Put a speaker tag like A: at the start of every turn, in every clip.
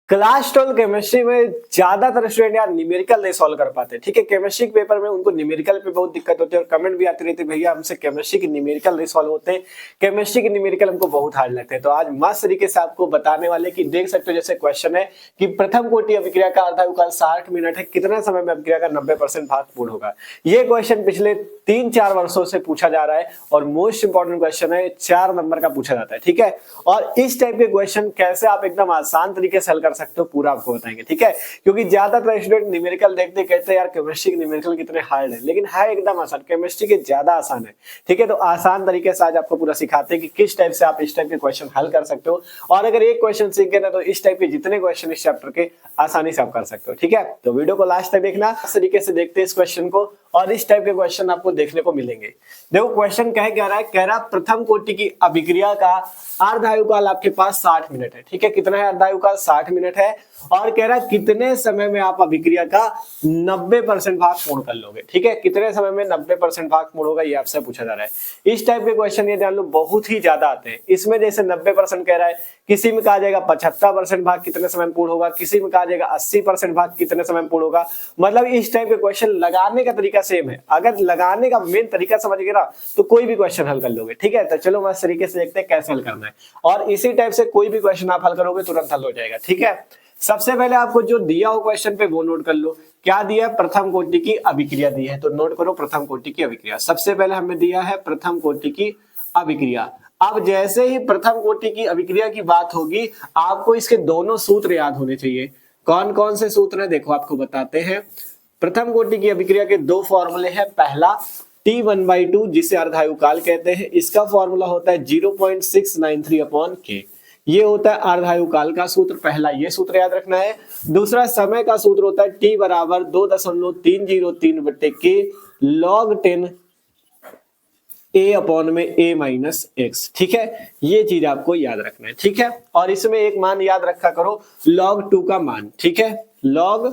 A: Class 12 chemistry में ज्यादातर student यार न्यूमेरिकल नहीं सॉल्व कर पाते। ठीक है, केमिस्ट्री के पेपर में उनको न्यूमेरिकल पे बहुत दिक्कत होती है और कमेंट भी आती रहती है भैया हमसे केमिस्ट्री की न्यूमेरिकल नहीं सॉल्व होते, केमिस्ट्री की न्यूमेरिकल हमको बहुत हार्ड लगते हैं। तो आज मस्त तरीके से आपको बताने वाले कि देख सकते हो जैसे क्वेश्चन है कि प्रथम कोटि अभिक्रिया का अर्धायुकाल 60 मिनट है, कितना समय में अभिक्रिया का 90% भाग पूर्ण होगा। ये क्वेश्चन पिछले 3-4 वर्षों से पूछा जा रहा है और मोस्ट इंपॉर्टेंट क्वेश्चन है, 4 नंबर का पूछा जाता है। ठीक है, और इस टाइप के क्वेश्चन कैसे आप एकदम आसान तरीके से हल कर सकते हो पूरा आपको बताएंगे। ठीक है, क्योंकि ज्यादातर स्टूडेंट न्यूमेरिकल देखते कहते हैं यार केमिस्ट्री के न्यूमेरिकल कितने हार्ड है, लेकिन है एकदम आसान, केमिस्ट्री के ज्यादा आसान है। ठीक है, तो आसान तरीके से आज आपको पूरा सिखाते हैं कि किस टाइप से आप इस टाइप के क्वेश्चन हल कर सकते हो और अगर एक क्वेश्चन सीख गए ना तो इस टाइप के जितने क्वेश्चन इस चैप्टर के आसानी से आप कर सकते हो। ठीक है, तो वीडियो को लास्ट तक देखना, इस तरीके से देखते हैं इस क्वेश्चन को और इस टाइप के क्वेश्चन आपको देखने को मिलेंगे। देखो क्वेश्चन कह रहा है प्रथम कोटि की अभिक्रिया का अर्धायुकाल आपके पास 60 मिनट है। ठीक है, कितना है अर्धायुकाल 60 मिनट है और कह रहा है कितने समय में आप अभिक्रिया का 90% भाग पूर्ण कर लोगे। ठीक है, कितने समय में 90% भाग पूर्ण होगा ये आपसे पूछा जा रहा है। इस टाइप के क्वेश्चन ये जान लो बहुत ही ज्यादा आते हैं। इसमें जैसे 90% कह रहा है, किसी में कहा जाएगा 75% भाग कितने समय में पूर्ण होगा, किसी में कहा जाएगा 80% भाग कितने समय में पूर्ण होगा। मतलब इस टाइप के क्वेश्चन लगाने का तरीका सेम है, अगर लगाने का मेन तरीका समझ गए ना तो कोई भी क्वेश्चन हल कर लोगे। ठीक है, तो चलो मस्त तरीके से देखते हैं कैसे हल करना है और इसी टाइप से कोई भी क्वेश्चन आप हल करोगे तुरंत हल हो जाएगा। ठीक है, सबसे पहले आपको जो दिया हो क्वेश्चन पे वो नोट कर लो। क्या दिया है? प्रथम कोटि की अभिक्रिया दी है, तो नोट करो प्रथम कोटि की अभिक्रिया। सबसे पहले हमें दिया है प्रथम कोटि की अभिक्रिया। अब जैसे ही प्रथम कोटि की अभिक्रिया की बात होगी आपको इसके दोनों सूत्र याद होने चाहिए। कौन कौन से सूत्र है देखो आपको बताते हैं। प्रथम कोटि की अभिक्रिया के दो फॉर्मूले हैं। पहला T1/2 जिसे अर्धायुकाल कहते हैं, इसका फॉर्मूला होता है 0.693/K। ये होता है अर्धायुकाल का सूत्र, पहला ये सूत्र याद रखना है। दूसरा समय का सूत्र होता है T बराबर 2.303/K log 10 A/A-x। ठीक है, ये चीज आपको याद रखना है। ठीक है, और इसमें एक मान याद रखा करो log 2 का मान। ठीक है, log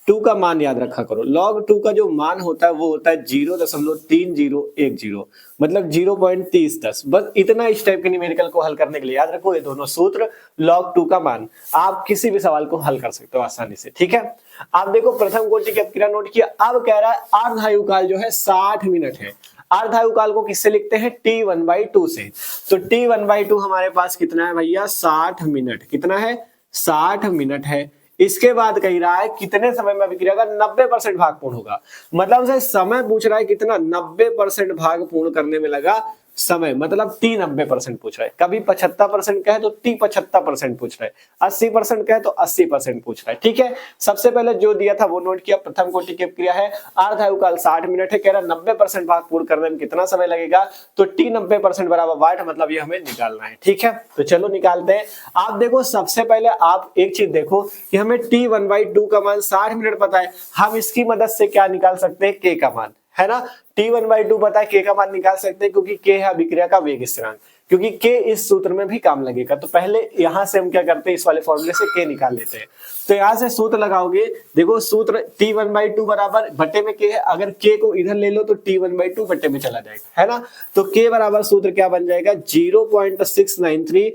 A: 2 का मान याद रखा करो। log 2 का जो मान होता है वो होता है 0.3010, मतलब 0.3010। बस इतना इस टाइप के न्यूमेरिकल को हल करने के लिए याद रखो ये दोनों सूत्र, log 2 का मान। आप किसी भी सवाल को हल कर सकते हो आसानी से। ठीक है, आप देखो प्रथम कोटि की अभिक्रिया नोट किया। अब कह रहा है अर्धायुकाल जो है 60 मिनट है। अर्धायुकाल को किससे लिखते हैं? T1/2 से। तो T1/2 हमारे पास कितना है भैया? 60 मिनट। कितना है? 60 मिनट है। इसके बाद कह रहा है कितने समय में अभिक्रिया का 90% भाग पूर्ण होगा। मतलब उसे समय पूछ रहा है कितना? 90% भाग पूर्ण करने में लगा समय, मतलब T 90% पूछ रहा है। कभी 75% कहे तो T 75% पूछ रहा है, 80% कहे तो 80% पूछ रहा है। ठीक है, सबसे पहले जो दिया था वो नोट किया। प्रथम कोटि की अभिक्रिया है, अर्धायुकाल 60 मिनट है, कह रहा 90% भाग पूर्ण करने में कितना समय लगेगा, तो T 90% बराबर 60, मतलब ये हमें निकालना है। ठीक है, तो चलो निकालते हैं। आप देखो सबसे पहले आप एक चीज देखो कि हमें T1/2 का मान 60 मिनट पता है, हम इसकी मदद से क्या निकाल सकते हैं? K का मान, है ना। T1/2 पता है, K का मान निकाल सकते हैं क्योंकि K है अभिक्रिया का वेग स्थिरांक, क्योंकि K इस सूत्र में भी काम लगेगा। तो पहले यहां से हम क्या करते हैं, इस वाले फॉर्मूले से K निकाल लेते हैं। तो यहां से सूत्र लगाओगे, देखो सूत्र T1/2 बराबर बटे में K है, अगर K को इधर ले लो तो T1/2 बटे में चला जाएगा, है ना। तो K बराबर सूत्र क्या बन जाएगा? 0.693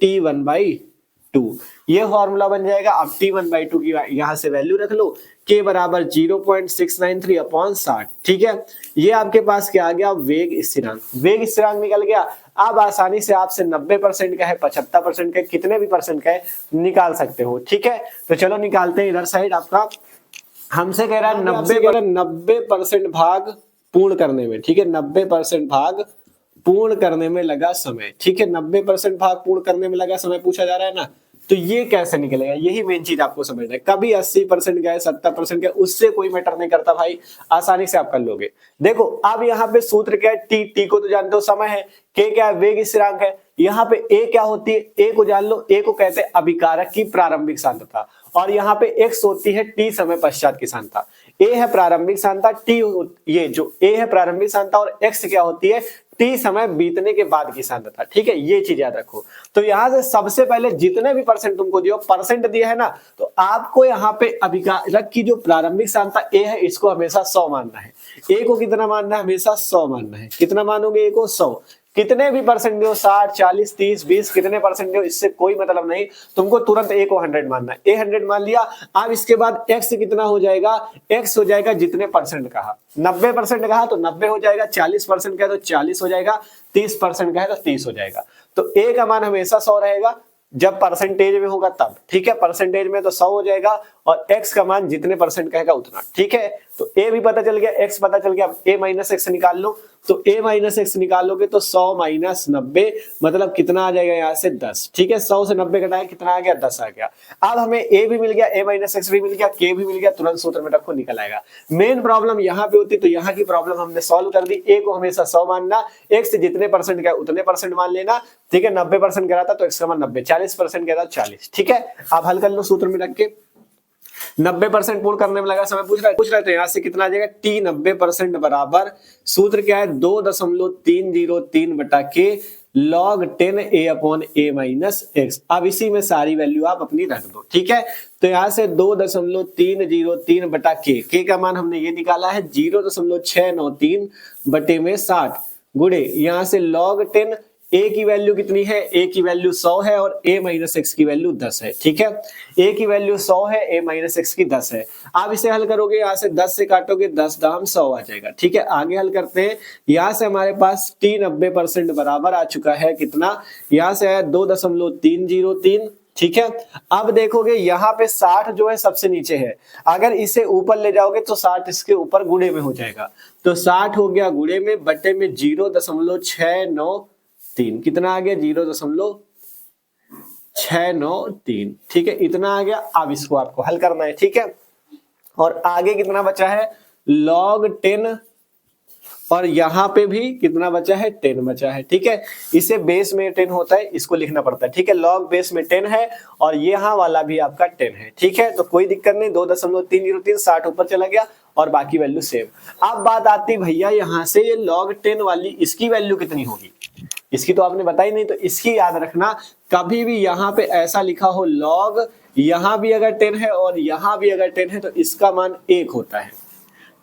A: T1/2, ये फॉर्मूला बन जाएगा। अब T1/2 की यहां से वैल्यू रख लो, K बराबर 0.693/60। ठीक है, ये आपके पास क्या आ गया? वेग स्थिरांक। वेग स्थिरांक निकल गया। अब आसानी से आपसे 90% का है, 75% का है, कितने भी परसेंट का है निकाल सकते हो। ठीक है, तो चलो निकालते हैं। इधर साइड आपका हमसे कह रहा है 90% भाग पूर्ण करने में। ठीक है, 90% भाग पूर्ण करने में लगा समय। ठीक है, 90% भाग पूर्ण करने में लगा समय पूछा जा रहा है ना, तो ये कैसे निकलेगा, यही मेन चीज आपको समझना है। कभी 80% गए, 70% गए, उससे कोई मैटर नहीं करता भाई, आसानी से आप कर लोगे। देखो अब यहाँ पे सूत्र क्या है? टी को तो जानते हो समय है, के क्या है? वेग स्थिरांक है। यहाँ पे ए क्या होती है? ए को जान लो, ए को कहते हैं अभिकारक की प्रारंभिक सांद्रता, और यहाँ पे एक्स होती है टी समय पश्चात की सांद्रता। ए है प्रारंभिक सांद्रता, टी ये जो ए है प्रारंभिक सांद्रता, और एक्स क्या होती है? टी समय बीतने के बाद की सांद्रता। ठीक है, ये चीज याद रखो। तो यहां से सबसे पहले जितने भी परसेंट तुमको दियो, परसेंट दिया है ना, तो आपको यहाँ पे अभिकारक की जो प्रारंभिक सांद्रता ए है इसको हमेशा 100 मानना है। ए को कितना मानना है? हमेशा 100 मानना है। कितना मानोगे? ए को 100। कितने भी परसेंट दो, 60, 40, 30, 20, कितने परसेंट दो, इससे कोई मतलब नहीं, तुमको तुरंत a को 100 मानना है। a 100 मान लिया। अब इसके बाद x कितना हो जाएगा, x हो जाएगा जितने परसेंट कहा, 90% कहा तो 90 हो जाएगा, 40% कहा तो 40 हो जाएगा, 30% कहा तो 30 हो जाएगा। तो a का मान हमेशा 100 रहेगा जब परसेंटेज में होगा तब, ठीक है। परसेंटेज में तो 100 हो जाएगा और x का मान जितने परसेंट कहेगा उतना, ठीक है। तो a भी पता चल गया, x पता चल गया। अब a माइनस एक्स निकाल लो, तो a माइनस एक्स निकालोगे तो 100 माइनस 90 मतलब कितना आ जाएगा यहाँ से 10, ठीक है। 100 से 90 घटाए कितना आ गया, 10 आ गया। अब हमें a भी मिल गया, a माइनस एक्स भी मिल गया, k भी मिल गया, तुरंत सूत्र में रखो निकल आएगा। मेन प्रॉब्लम यहाँ पे होती, तो यहाँ की प्रॉब्लम हमने सॉल्व कर दी। a को हमेशा 100 मानना, x जितने परसेंट का उतने परसेंट मान लेना, ठीक है। 90% कह रहा था तो x का मान 90, 40% कह रहा था 40, ठीक है। अब हल कर लो सूत्र में रख के। 90% पूर्ण करने में लगा समय पूछ रहा है तो यहाँ से कितना आ जाएगा, t 90% बराबर सूत्र क्या है, 2.303 बटा के log 10 a upon a minus x. अब इसी में सारी वैल्यू आप अपनी रख दो, ठीक है। तो यहाँ से 2.303 बटा के का मान हमने ये निकाला है 0.693 बटे में 60 गुणे यहाँ से log 10 a की वैल्यू कितनी है, a की वैल्यू 100 है और a माइनस एक्स की वैल्यू 10 है, ठीक है। a की वैल्यू 100 है, a माइनस एक्स की 10 है। आप इसे हल करोगे, यहाँ से 10 से काटोगे 10 दाम 100 आ जाएगा, ठीक है। आगे हल करते हैं। यहाँ से हमारे पास t 90% बराबर आ चुका है कितना, यहाँ से आया 2.303, ठीक है। अब देखोगे यहाँ पे 60 जो है सबसे नीचे है, अगर इसे ऊपर ले जाओगे तो 60 इसके ऊपर गुणे में हो जाएगा, तो 60 हो गया गुणे में, बटे में 0.693, कितना आ गया 0.693, ठीक है। इतना आ गया। अब इसको आपको हल करना है, ठीक है। और आगे कितना बचा है, log 10 और यहाँ पे भी कितना बचा है, 10 बचा है, ठीक है। इसे बेस में 10 होता है, इसको लिखना पड़ता है, ठीक है। log बेस में 10 है और यहाँ वाला भी आपका 10 है, ठीक है। तो कोई दिक्कत नहीं, 2.303, 60 ऊपर चला गया और बाकी वैल्यू सेम। अब बात आती भैया यहाँ से ये log 10 वाली इसकी वैल्यू कितनी होगी, इसकी तो आपने बताई नहीं, तो इसकी याद रखना। कभी भी यहाँ पे ऐसा लिखा हो log, यहाँ भी अगर 10 है और यहाँ भी अगर 10 है तो इसका मान 1 होता है,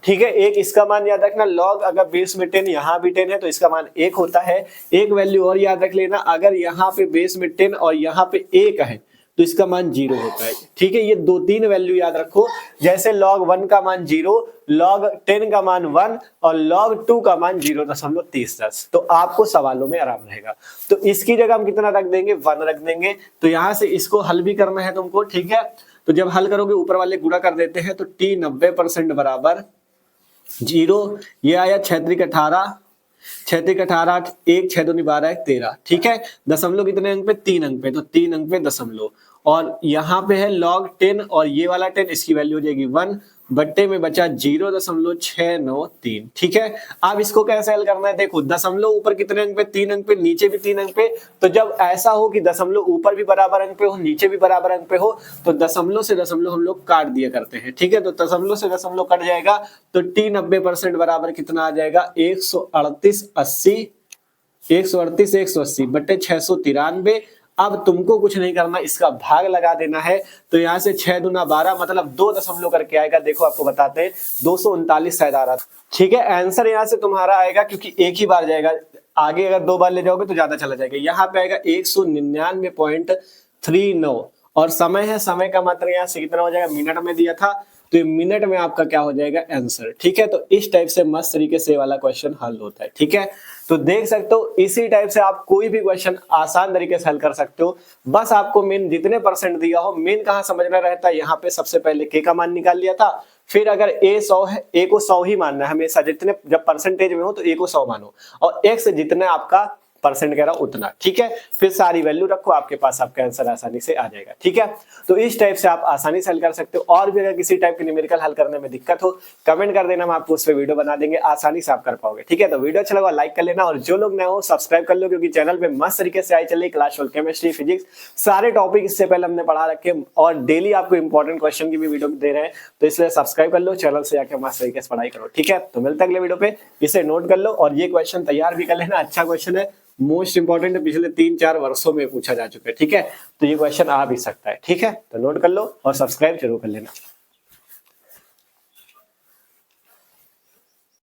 A: ठीक है। एक इसका मान याद रखना, log अगर बेस में 10 यहाँ भी 10 है तो इसका मान 1 होता है। एक वैल्यू और याद रख लेना, अगर यहाँ पे बेस में 10 और यहाँ पे 1 है तो इसका मान 0 होता है, ठीक है। ये 2-3 वैल्यू याद रखो, जैसे log 1 का मान 0, log 10 का मान 1 और log 2 का मान 0.30, तो आपको सवालों में आराम रहेगा। तो इसकी जगह हम कितना रख देंगे, 1 रख देंगे। तो यहाँ से इसको हल भी करना है तुमको, ठीक है। तो जब हल करोगे ऊपर वाले गुणा कर देते हैं, तो t 90% बराबर 0, ये आया 6×18, 6×18 1, 6 दूनी 12, 13, ठीक है। दशमलव कितने अंक पे, 3 अंक पे, तो 3 अंक पे दशमलव। और यहाँ पे है log 10 और ये वाला 10, इसकी वैल्यू हो जाएगी 1, बट्टे में बचा 0.693, ठीक है। अब इसको कैसे हल करना है, देखो दशमलव ऊपर कितने अंक पे, 3 अंक पे, नीचे भी 3 अंक पे। तो जब ऐसा हो कि दशमलव ऊपर भी बराबर अंक पे हो, नीचे भी बराबर अंक पे हो, तो दशमलव से दशमलव हम लोग काट दिया करते हैं, ठीक है। तो दशमलव से दशमलव कट जाएगा तो t 90% बराबर कितना आ जाएगा, 138, 180 बट्टे 693। अब तुमको कुछ नहीं करना, इसका भाग लगा देना है। तो यहाँ से 6 दूना 12 मतलब 2 दशमलव करके आएगा। देखो आपको बताते हैं 239 शायद आ रहा था, ठीक है। आंसर यहाँ से तुम्हारा आएगा, क्योंकि एक ही बार जाएगा, आगे अगर 2 बार ले जाओगे तो ज्यादा चला जाएगा। यहाँ पे आएगा 199.39 और समय है, समय का मात्रा यहाँ से कितना हो जाएगा, मिनट में दिया था, तो मिनट में आपका क्या हो जाएगा आंसर, ठीक है। तो इस टाइप से मस्त तरीके से वाला क्वेश्चन हल होता है, ठीक है। तो देख सकते हो इसी टाइप से आप कोई भी क्वेश्चन आसान तरीके से हल कर सकते हो। बस आपको मेन जितने परसेंट दिया हो, मेन कहाँ समझना रहता है, यहाँ पे सबसे पहले के का मान निकाल लिया था, फिर अगर a 100 है, a को 100 ही मानना है हमेशा, जितने जब परसेंटेज में हो तो a को 100 मानो, और x जितना आपका परसेंट कह रहा उतना, ठीक है। फिर सारी वैल्यू रखो, आपके पास आपका आंसर आसानी से आ जाएगा, ठीक है। तो इस टाइप से आप आसानी से हल कर सकते हो। और भी अगर किसी टाइप के न्यूमेरिकल हल करने में दिक्कत हो, कमेंट कर देना, हम आपको उस पर वीडियो बना देंगे, आसानी से आप कर पाओगे, ठीक है। तो वीडियो अच्छा लगा लाइक कर लेना, और जो लोग नए हो सब्सक्राइब कर लो, क्योंकि चैनल पे मस्त तरीके से आई चल रही क्लास 12 केमिस्ट्री, फिजिक्स, सारे टॉपिक इससे पहले हमने पढ़ा रखे, और डेली आपको इंपॉर्टेंट क्वेश्चन की भी वीडियो दे रहे हैं। तो इसलिए सब्सक्राइब कर लो, चैनल से आके मस्त तरीके से पढ़ाई करो, ठीक है। तो मिलते हैं अगले वीडियो पे, इसे नोट कर लो और ये क्वेश्चन तैयार भी कर लेना, अच्छा क्वेश्चन है, मोस्ट इंपॉर्टेंट है, पिछले 3-4 वर्षों में पूछा जा चुका है, ठीक है। तो ये क्वेश्चन आ भी सकता है, ठीक है। तो नोट कर लो और सब्सक्राइब जरूर कर लेना।